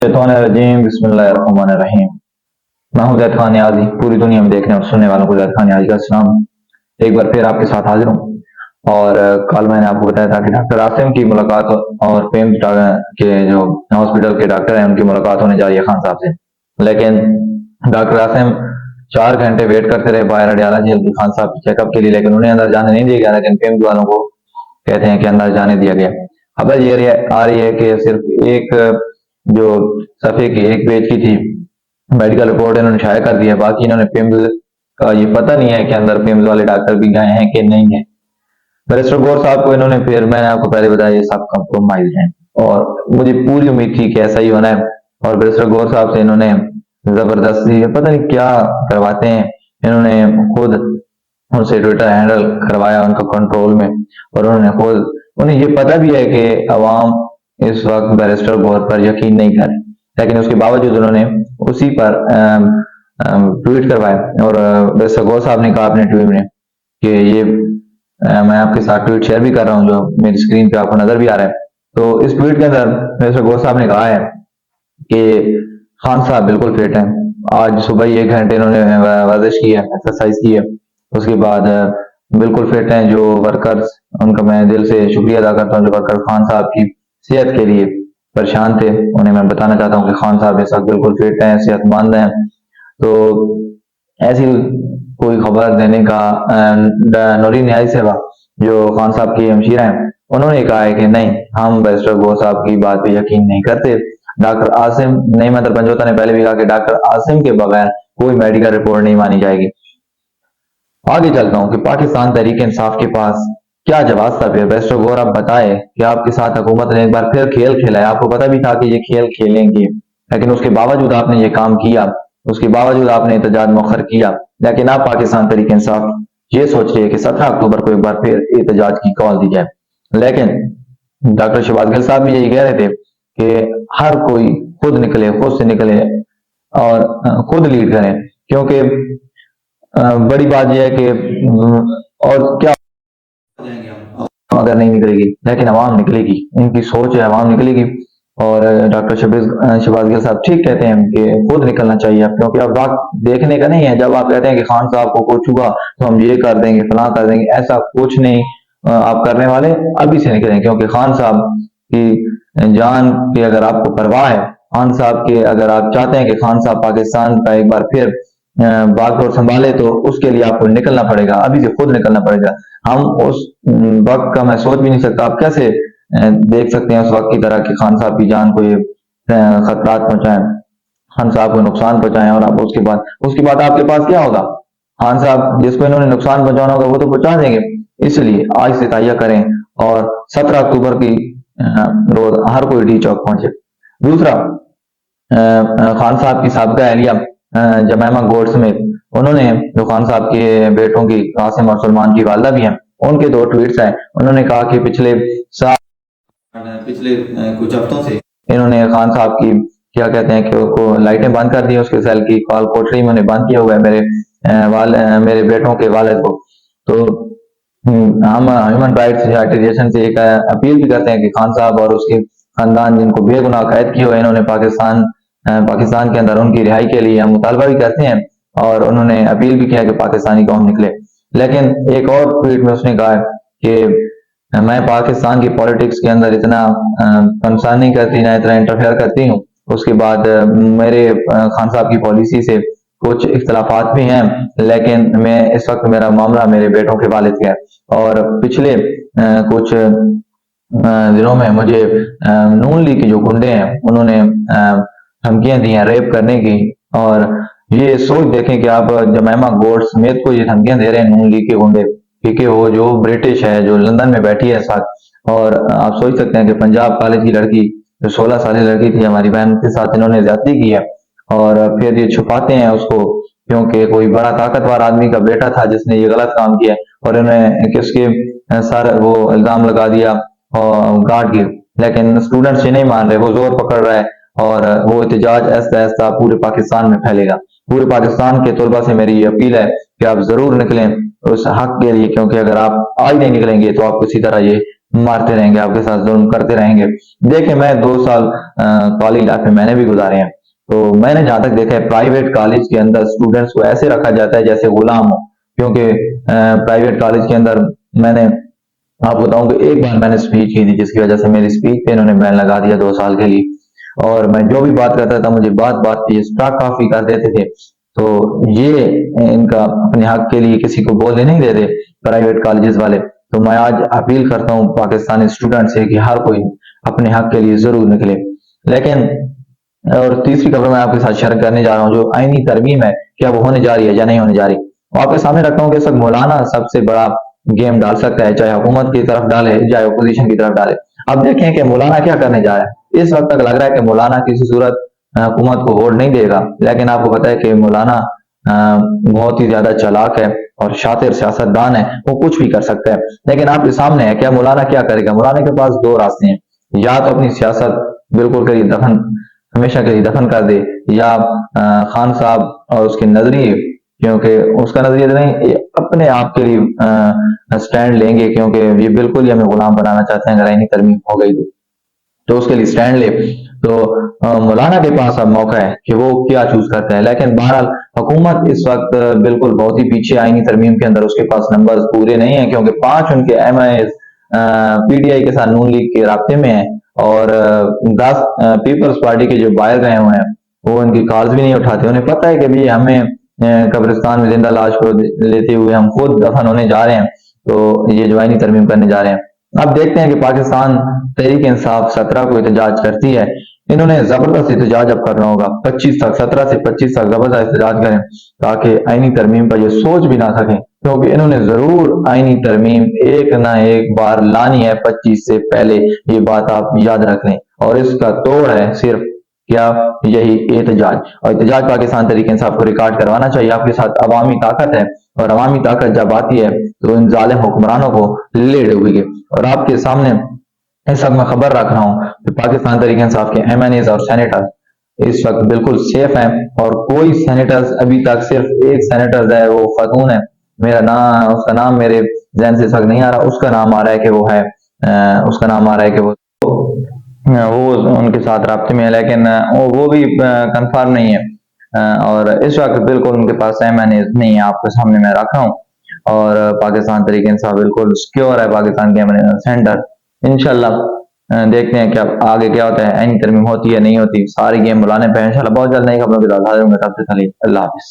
रजीम बिस्मिल्लाहिर्रहमानिर्रहीम। मैं हूं ज़ैद खान नियाज़ी। पूरी दुनिया में देखने और सुनने वालों को ज़ैद खान नियाज़ी का सलाम। एक बार फिर आपके साथ हाजिर हूँ। और कल मैंने आपको बताया था कि डॉक्टर आसिम की मुलाकात और पेम्स के जो हॉस्पिटल के डॉक्टर हैं उनकी मुलाकात होने जा रही है खान साहब से। लेकिन डॉक्टर आसिम 4 घंटे वेट करते रहे बाहर अडियाला जेल की खान साहब के चेकअप के लिए, लेकिन उन्हें अंदर जाने नहीं दिया गया। लेकिन पेम्स वालों को कहते हैं कि अंदर जाने दिया गया। खबर ये आ रही है कि सिर्फ एक जो सफ़े की एक पेज की थी मेडिकल रिपोर्ट इन्होंने शाया कर दिया, बाकी इन्होंने पिम्स का ये पता नहीं है कि अंदर पिम्स वाले डॉक्टर भी गए हैं कि नहीं है। बैरिस्टर गौर साहब को इन्होंने, फिर मैंने आपको पहले बताया, ये सब कंप्रोमाइज हैं और मुझे पूरी उम्मीद थी कि ऐसा ही होना है। और बैरिस्टर गौर साहब से इन्होंने जबरदस्ती पता नहीं क्या करवाते हैं, इन्होंने खुद उनसे ट्विटर हैंडल करवाया उनका कंट्रोल में, और उन्होंने खुद, उन्हें ये पता भी है कि अवाम इस वक्त बैरिस्टर गौर पर यकीन नहीं करे, लेकिन उसके बावजूद उन्होंने उसी पर ट्वीट करवाया। और बैरिस्टर गौर साहब ने कहा अपने ट्वीट में कि ये मैं आपके साथ ट्वीट शेयर भी कर रहा हूँ जो मेरी स्क्रीन पे आपको नजर भी आ रहा है। तो इस ट्वीट के अंदर बैरिस्टर गौर साहब ने कहा है कि खान साहब बिल्कुल फिट हैं। आज सुबह ही 1 घंटे इन्होंने वर्जिश की है, एक्सरसाइज की है, उसके बाद बिल्कुल फिट हैं। जो वर्कर्स, उनका मैं दिल से शुक्रिया अदा करता हूँ जो वर्कर खान साहब की सेहत के लिए परेशान थे, उन्हें मैं बताना चाहता हूँ कि खान साहब इस वक्त बिल्कुल फिट हैं, सेहतमंद हैं। तो ऐसी कोई खबर देने का नूरी न्याय सेवा जो खान साहब की हमशीरा हैं, उन्होंने कहा है कि नहीं, हम बैरिस्टर गौर साहब की बात पे यकीन नहीं करते। डॉक्टर आसिम, नहीं मतलब पंजोता ने पहले भी कहा कि डॉक्टर आसिम के बगैर कोई मेडिकल रिपोर्ट नहीं मानी जाएगी। आगे चलता हूँ कि पाकिस्तान तहरीक इंसाफ के पास क्या जवाब था। फिर बैरिस्टर गौर, आप बताए कि आपके साथ हुकूमत ने एक बार फिर खेल खेला है, आपको पता भी था कि ये खेल खेलेंगे, लेकिन उसके बावजूद आपने ये काम किया, उसके बावजूद आपने एहतजाज मौखर किया। लेकिन आप पाकिस्तान तहरीक इंसाफ ये सोच रही है कि 17 अक्टूबर को एक बार फिर एहतजाज की कॉल दी जाए। लेकिन डॉक्टर शहबाज गिल साहब भी यही कह रहे थे कि हर कोई खुद निकले, खुद से निकले और खुद लीड करें, क्योंकि बड़ी बात यह है कि और क्या अगर नहीं निकलेगी, लेकिन अवाम निकलेगी, इनकी सोच है अवाम निकलेगी। और डॉक्टर शहबाज गिल साहब ठीक कहते हैं कि खुद निकलना चाहिए, क्योंकि अब वक्त देखने का नहीं है। जब आप कहते हैं कि खान साहब को कुछ हुआ तो हम ये कर देंगे, फलां कर देंगे, ऐसा कुछ नहीं आप करने वाले। अभी से निकलें, क्योंकि खान साहब की जान की अगर आपको परवाह है, खान साहब के अगर आप चाहते हैं कि खान साहब पाकिस्तान का एक बार फिर बागडोर संभाले, तो उसके लिए आपको निकलना पड़ेगा, अभी से खुद निकलना पड़ेगा। हम उस वक्त का मैं सोच भी नहीं सकता, आप कैसे देख सकते हैं उस वक्त की तरह कि खान साहब की जान को ये खतरात पहुंचाएं, खान साहब को नुकसान पहुंचाएं, और आप उसके बाद आपके पास क्या होगा? खान साहब जिसको इन्होंने नुकसान पहुंचाना होगा वो तो पहुंचा देंगे। इसलिए आज से तैयार करें और 17 अक्टूबर की रोज हर कोई डी चौक पहुंचे। दूसरा, खान साहब की साबिका एहलिया जमैमा गोल्डस्मिथ, उन्होंने जो खान साहब के बेटों की कासिम और सलमान की वालदा भी हैं, उनके 2 ट्वीट्स हैं। उन्होंने कहा कि पिछले कुछ हफ्तों से इन्होंने खान साहब की क्या कहते हैं कि उसको लाइटें बंद कर दी, उसके सेल की कॉल कोठरी में उन्हें बंद किया हुआ है मेरे बेटों के वालिद को। तो हम ह्यूमन राइट्स एसोसिएशन से एक अपील भी करते हैं कि खान साहब और उसके खानदान जिनको बेगुनाह कैद किए हुए इन्होंने पाकिस्तान के अंदर, उनकी रिहाई के लिए हम मुतालबा भी करते हैं। और उन्होंने अपील भी किया कि पाकिस्तानी कौम निकले। लेकिन एक और ट्वीट में उसने कहा कि मैं पाकिस्तान की पॉलिटिक्स के अंदर इतना कंसर्न नहीं करती, ना इतना इंटरफेयर करती हूँ। उसके बाद मेरे खान साहब की पॉलिसी से कुछ इख्तलाफात भी हैं, लेकिन मैं इस वक्त मेरा मामला मेरे बेटों के वालिद का है। और पिछले कुछ दिनों में मुझे नून लीग के जो गुंडे हैं उन्होंने धमकियां दी हैं रेप करने की। और ये सोच देखें कि आप जमैमा गोल्डस्मिथ को ये धमकियां दे रहे हैं नून लीग के गुंडे, ठीक है, वो जो ब्रिटिश है, जो लंदन में बैठी है साथ। और आप सोच सकते हैं कि पंजाब कॉलेज की लड़की, जो 16 साल लड़की थी हमारी बहन, के साथ इन्होंने ज्यादती की है। और फिर ये छुपाते हैं उसको, क्योंकि कोई बड़ा ताकतवर आदमी का बेटा था जिसने ये गलत काम किया, और इन्होंने किसके सर वो इल्जाम लगा दिया गार्ड की। लेकिन स्टूडेंट्स ये नहीं मान रहे, वो जोर पकड़ रहा है, और वो एहतजाज ऐसा ऐसा पूरे पाकिस्तान में फैलेगा। पूरे पाकिस्तान के तलबा से मेरी ये अपील है कि आप जरूर निकलें उस हक के लिए, क्योंकि अगर आप आज नहीं निकलेंगे तो आप किसी तरह ये مارتے رہیں گے، آپ کے ساتھ ظلم کرتے رہیں گے. دیکھیں میں 2 سال کالج لائف میں نے بھی گزارے ہیں، تو میں نے جہاں تک دیکھا ہے پرائیویٹ کالج کے اندر اسٹوڈنٹس کو ایسے رکھا جاتا ہے جیسے غلام ہو. کیونکہ پرائیویٹ کالج کے اندر میں نے آپ بتاؤں کہ ایک بار میں نے اسپیچ کی تھی جس کی وجہ سے میری اسپیچ پہ انہوں نے بین لگا دیا 2 سال کے لیے. اور میں جو بھی بات کرتا تھا مجھے بات بات پہ اسٹاک کافی کر دیتے تھے. تو یہ ان کا اپنے حق کے لیے کسی کو بولنے نہیں دیتے پرائیویٹ کالجز والے. تو میں آج اپیل کرتا ہوں پاکستانی اسٹوڈنٹ سے کہ ہر کوئی اپنے حق کے لیے ضرور نکلے. لیکن اور تیسری خبر میں آپ کے ساتھ شیئر کرنے جا رہا ہوں، جو آئینی ترمیم ہے کیا وہ ہونے جا رہی ہے یا نہیں ہونے جا رہی. آپ کے سامنے رکھتا ہوں کہ سب مولانا سب سے بڑا گیم ڈال سکتا ہے، چاہے حکومت کی طرف ڈالے چاہے اپوزیشن کی طرف ڈالے. اب دیکھیں کہ مولانا کیا کرنے جا رہا ہے. اس وقت تک لگ رہا ہے کہ مولانا کسی صورت حکومت کو ووٹ نہیں دے گا، لیکن آپ کو پتا ہے کہ مولانا بہت ہی زیادہ چالاک ہے اور شاطر سیاست دان ہے، وہ کچھ بھی کر سکتا ہے. لیکن آپ کے سامنے ہے کیا مولانا کیا کرے گا. مولانا کے پاس 2 راستے ہیں، یا تو اپنی سیاست بالکل کری دفن، ہمیشہ کے لیے دفن کر دے، یا خان صاحب اور اس کے نظریے، کیونکہ اس کا نظریہ نہیں اپنے آپ کے لیے سٹینڈ لیں گے، کیونکہ یہ بالکل ہی ہمیں غلام بنانا چاہتے ہیں. اگر آئینی ترمیم ہو گئی تو اس کے لیے سٹینڈ لے. تو مولانا کے پاس اب موقع ہے کہ وہ کیا چوز کرتے ہیں. لیکن بہرحال حکومت اس وقت بالکل بہت ہی پیچھے آئینی ترمیم کے اندر، اس کے پاس نمبرز پورے نہیں ہیں، کیونکہ 5 ان کے M I P T I کے ساتھ نون لیگ کے رابطے میں ہیں، اور 10 پیپلز پارٹی کے جو باہر گئے ہوئے ہیں وہ ان کی کالز بھی نہیں اٹھاتے. انہیں پتہ ہے کہ بھی ہمیں قبرستان میں زندہ لاش کو لیتے ہوئے ہم خود دفن ہونے جا رہے ہیں، تو یہ جو آئینی ترمیم کرنے جا رہے ہیں. اب دیکھتے ہیں کہ پاکستان تحریک انصاف 17 کو احتجاج کرتی ہے. انہوں نے زبردست احتجاج اب کرنا ہوگا 25 تک، 17 سے 25 تک زبردست احتجاج کریں تاکہ آئینی ترمیم پر یہ سوچ بھی نہ سکیں، کیونکہ انہوں نے ضرور آئینی ترمیم ایک نہ ایک بار لانی ہے 25 سے پہلے. یہ بات آپ یاد رکھ لیں، اور اس کا توڑ ہے صرف کیا یہی احتجاج. اور احتجاج پاکستان تحریک انصاف کو ریکارڈ کروانا چاہیے. آپ کے ساتھ عوامی طاقت ہے، اور عوامی طاقت جب آتی ہے تو ان ظالم حکمرانوں کو لے ڈوبے گی. اور آپ کے سامنے اس وقت میں خبر رکھ رہا ہوں کہ پاکستان تحریک انصاف کے ایم این ایز اور سینیٹر اس وقت بالکل سیف ہیں، اور کوئی سینیٹر ابھی تک، صرف ایک سینیٹر ہے وہ خاتون ہے، میرا نام اس کا نام میرے ذہن سے اس وقت نہیں آ رہا. اس کا نام آ رہا ہے کہ وہ ہے اس کا نام آ رہا ہے کہ وہ ان کے ساتھ رابطے میں ہے، لیکن وہ بھی کنفرم نہیں ہے. اور اس وقت بالکل ان کے پاس ایم این ایز نہیں ہے. آپ کے سامنے میں رکھا ہوں، اور پاکستان تحریک انصاف بالکل سکیور ہے. پاکستان کے سینٹر انشاءاللہ دیکھتے ہیں کہ اب آگے کیا ہوتا ہے، آئینی ترمیم ہوتی ہے نہیں ہوتی. ساری گیم بلانے پہ انشاءاللہ بہت جلد نئی خبروں کے ساتھ حاضر ہوں گے. تب تک کے لیے اللہ حافظ.